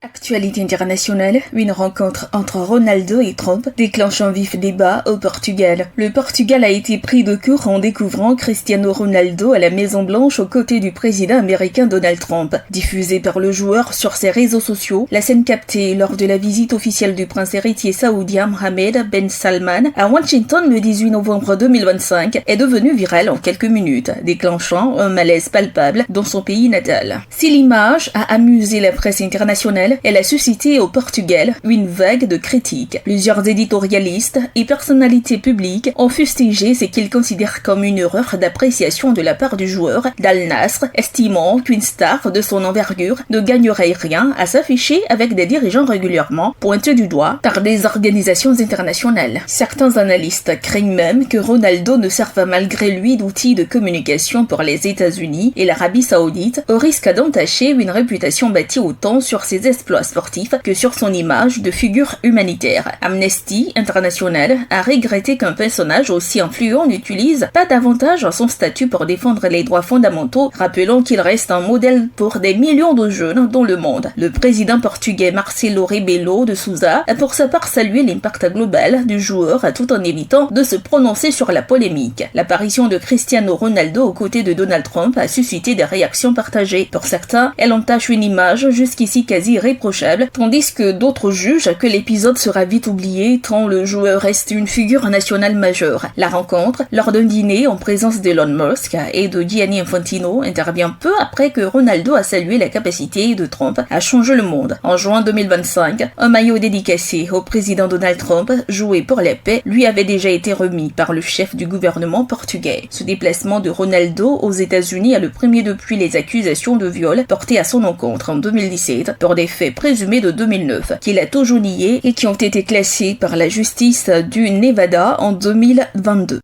Actualité internationale, une rencontre entre Ronaldo et Trump déclenche un vif débat au Portugal. Le Portugal a été pris de court en découvrant Cristiano Ronaldo à la Maison-Blanche aux côtés du président américain Donald Trump. Diffusée par le joueur sur ses réseaux sociaux, la scène captée lors de la visite officielle du prince héritier saoudien Mohammed Ben Salman à Washington le 18 novembre 2025 est devenue virale en quelques minutes, déclenchant un malaise palpable dans son pays natal. Si l'image a amusé la presse internationale, elle a suscité au Portugal une vague de critiques. Plusieurs éditorialistes et personnalités publiques ont fustigé ce qu'ils considèrent comme une erreur d'appréciation de la part du joueur d'Al Nassr, estimant qu'une star de son envergure ne gagnerait rien à s'afficher avec des dirigeants régulièrement pointés du doigt par des organisations internationales. Certains analystes craignent même que Ronaldo ne serve malgré lui d'outil de communication pour les États-Unis et l'Arabie Saoudite, au risque d'entacher une réputation bâtie autant sur ses exploits sportifs que sur son image de figure humanitaire. Amnesty International a regretté qu'un personnage aussi influent n'utilise pas davantage son statut pour défendre les droits fondamentaux, rappelant qu'il reste un modèle pour des millions de jeunes dans le monde. Le président portugais Marcelo Rebelo de Sousa a pour sa part salué l'impact global du joueur tout en évitant de se prononcer sur la polémique. L'apparition de Cristiano Ronaldo aux côtés de Donald Trump a suscité des réactions partagées. Pour certains, elle entache une image jusqu'ici quasi irréprochable, tandis que d'autres jugent que l'épisode sera vite oublié tant le joueur reste une figure nationale majeure. La rencontre, lors d'un dîner en présence d'Elon Musk et de Gianni Infantino, intervient peu après que Ronaldo a salué la capacité de Trump à changer le monde. En juin 2025, un maillot dédicacé au président Donald Trump, joué pour la paix, lui avait déjà été remis par le chef du gouvernement portugais. Ce déplacement de Ronaldo aux États-Unis est le premier depuis les accusations de viol portées à son encontre en 2017 pour des faits présumés de 2009, qu'il a toujours nié et qui ont été classés par la justice du Nevada en 2022.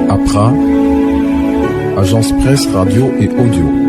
APRA, agence presse, radio et audio.